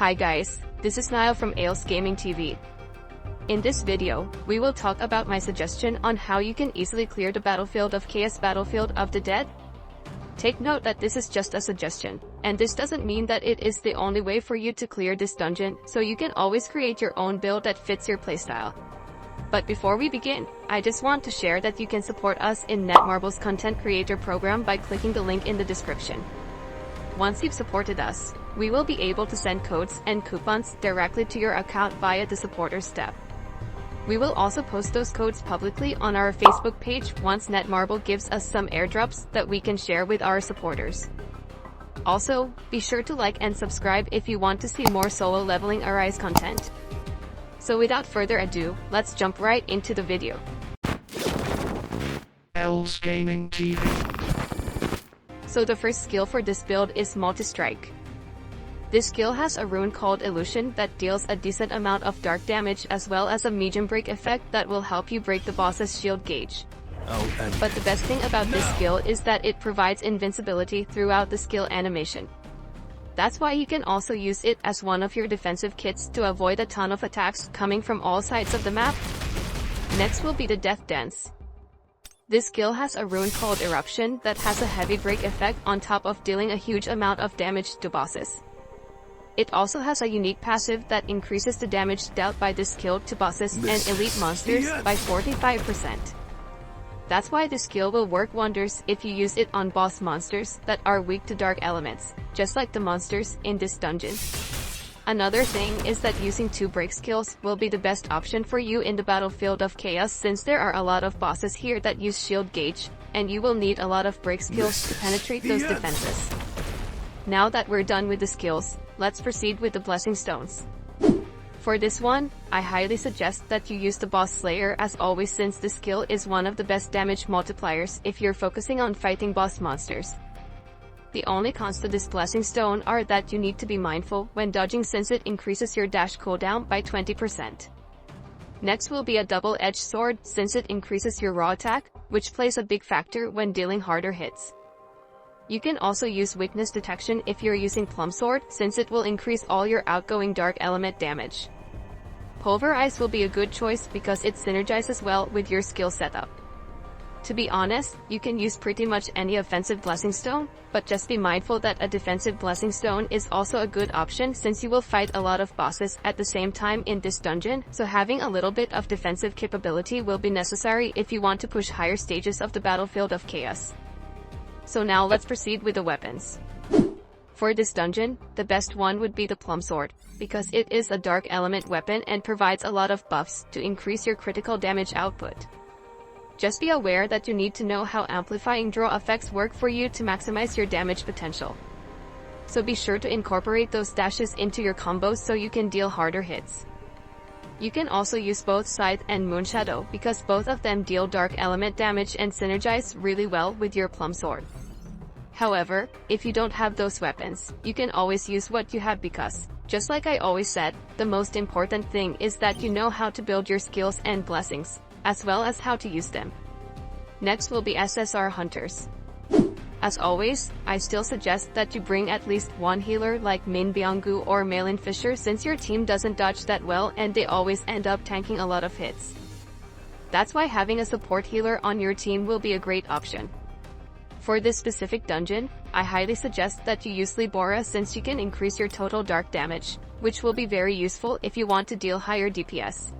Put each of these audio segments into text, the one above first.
Hi guys, this is Niall from Ales Gaming TV. In this video, we will talk about my suggestion on how you can easily clear the battlefield of Chaos Battlefield of the Dead. Take note that this is just a suggestion, and this doesn't mean that it is the only way for you to clear this dungeon, so you can always create your own build that fits your playstyle. But before we begin, I just want to share that you can support us in Netmarble's content creator program by clicking the link in the description. Once you've supported us, we will be able to send codes and coupons directly to your account via the supporters tab. We will also post those codes publicly on our Facebook page once Netmarble gives us some airdrops that we can share with our supporters. Also, be sure to like and subscribe if you want to see more solo leveling Arise content. So without further ado, let's jump right into the video. Ales Gaming TV. So the first skill for this build is Multi-Strike. This skill has a rune called Illusion that deals a decent amount of dark damage as well as a medium break effect that will help you break the boss's shield gauge. But the best thing about this skill is that it provides invincibility throughout the skill animation. That's why you can also use it as one of your defensive kits to avoid a ton of attacks coming from all sides of the map. Next will be the Death Dance. This skill has a rune called Eruption that has a heavy break effect on top of dealing a huge amount of damage to bosses. It also has a unique passive that increases the damage dealt by this skill to bosses and elite monsters by 45%. That's why this skill will work wonders if you use it on boss monsters that are weak to dark elements, just like the monsters in this dungeon. Another thing is that using 2 break skills will be the best option for you in the battlefield of Chaos since there are a lot of bosses here that use shield gauge, and you will need a lot of break skills to penetrate those defenses. Now that we're done with the skills, let's proceed with the Blessing Stones. For this one, I highly suggest that you use the Boss Slayer as always since this skill is one of the best damage multipliers if you're focusing on fighting boss monsters. The only cons to this Blessing Stone are that you need to be mindful when dodging since it increases your dash cooldown by 20%. Next will be a Double-Edged Sword since it increases your raw attack, which plays a big factor when dealing harder hits. You can also use Weakness Detection if you're using Plum Sword since it will increase all your outgoing dark element damage. Pulverize will be a good choice because it synergizes well with your skill setup. To be honest, you can use pretty much any offensive Blessing Stone, but just be mindful that a defensive Blessing Stone is also a good option since you will fight a lot of bosses at the same time in this dungeon, so having a little bit of defensive capability will be necessary if you want to push higher stages of the battlefield of Chaos. So now let's proceed with the weapons. For this dungeon, the best one would be the Plum Sword, because it is a dark element weapon and provides a lot of buffs to increase your critical damage output. Just be aware that you need to know how amplifying draw effects work for you to maximize your damage potential. So be sure to incorporate those dashes into your combos so you can deal harder hits. You can also use both Scythe and Moonshadow because both of them deal dark element damage and synergize really well with your Plum Sword. However, if you don't have those weapons, you can always use what you have because, just like I always said, the most important thing is that you know how to build your skills and blessings, as well as how to use them. Next will be SSR Hunters. As always, I still suggest that you bring at least one healer like Min Byung-gu or Malin Fisher since your team doesn't dodge that well and they always end up tanking a lot of hits. That's why having a support healer on your team will be a great option. For this specific dungeon, I highly suggest that you use Libora since you can increase your total dark damage, which will be very useful if you want to deal higher DPS.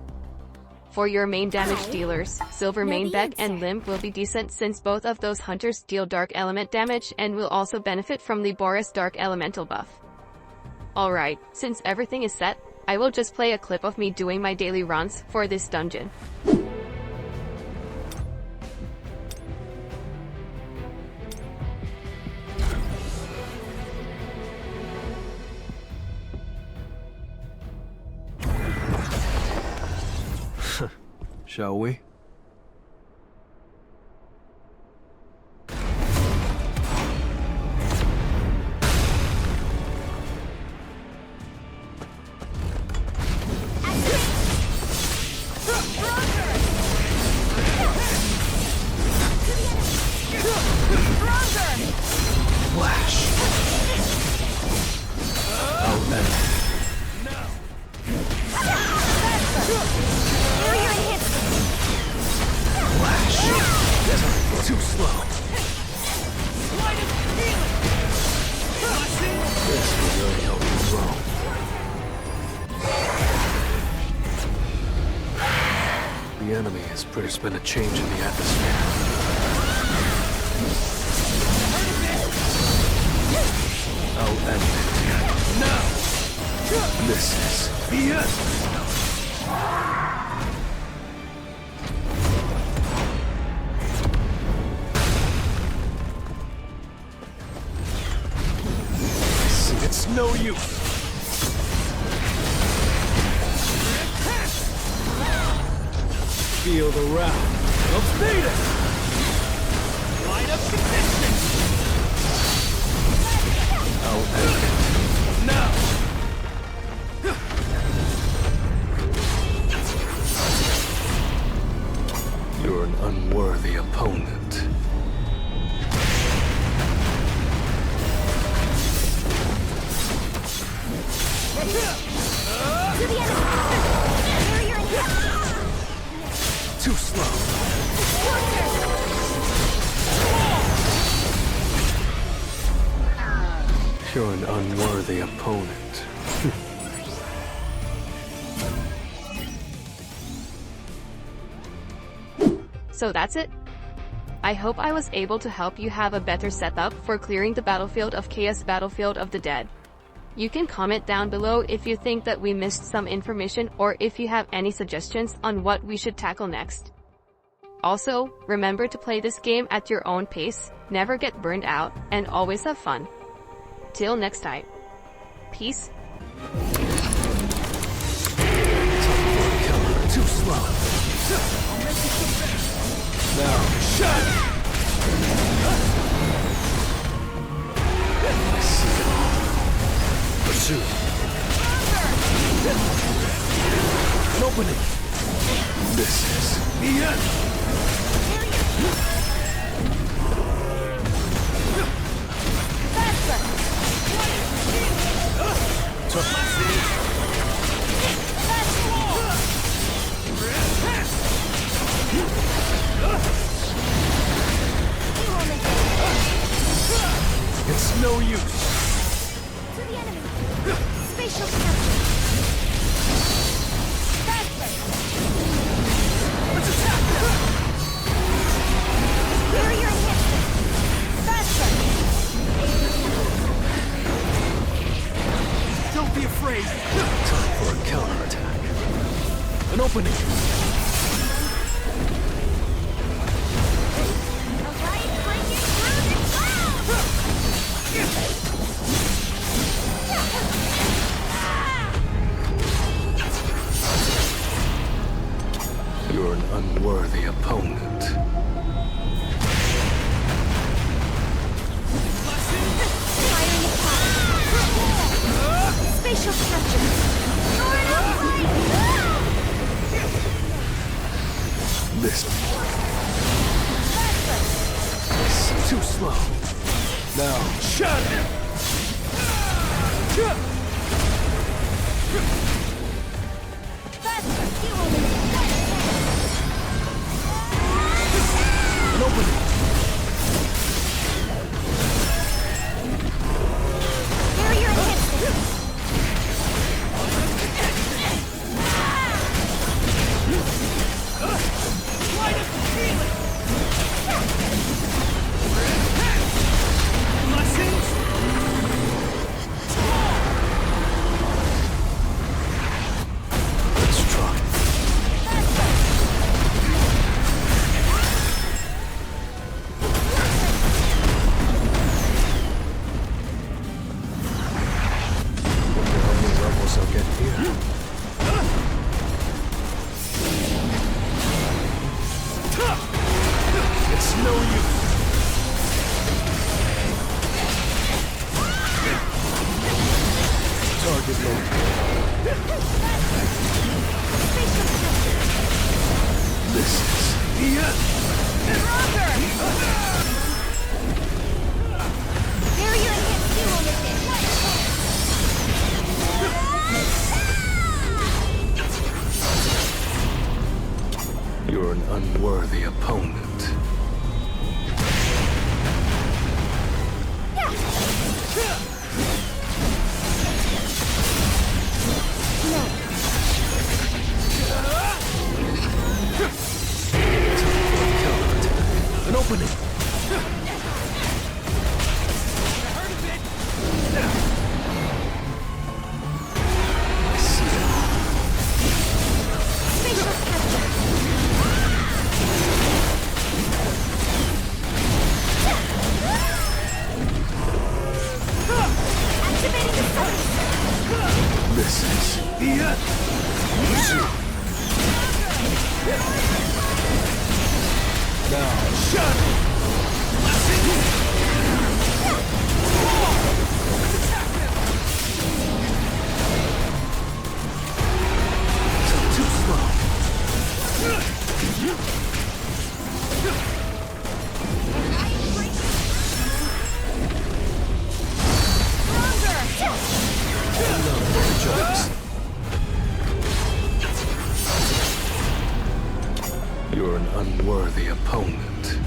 For your main damage dealers, Silver Mainbeck and Limb will be decent since both of those hunters deal dark element damage and will also benefit from Libora's dark elemental buff. Alright, since everything is set, I will just play a clip of me doing my daily runs for this dungeon. Shall we? Flash. Oh, There's been a change in the atmosphere. I'll end it. Now! This is the end! It's no use. Feel the wrath of Vader! Line up contention! I'll end it. Now! You're an unworthy opponent. To the enemy! Barrier in hit! Too slow. You're an unworthy opponent. So that's it. I hope I was able to help you have a better setup for clearing the battlefield of Chaos Battlefield of the Dead. You can comment down below if you think that we missed some information or if you have any suggestions on what we should tackle next. Also, remember to play this game at your own pace, never get burned out, and always have fun. Till next time. Peace. Too slow. Now, shut! I see it all. Pursue. An opening. This is the end. It's no use. To the enemy! Spatial capture! Faster! Let's attack them! Barrier enhancement! Faster! Don't be afraid. Time for a counterattack. An opening. You're an unworthy opponent. Firing attack! Spatial capture! Sword upright! This. Too slow. Now, shut him! Faster! Hero limit! An opening. Barrier enhancement! Let's try. Wonder how many levels I'll get here. It's no use. Target located. This is the end. Barrier enhanced hero limit! You're an unworthy opponent. This is now shut. Too slow. You're an unworthy opponent.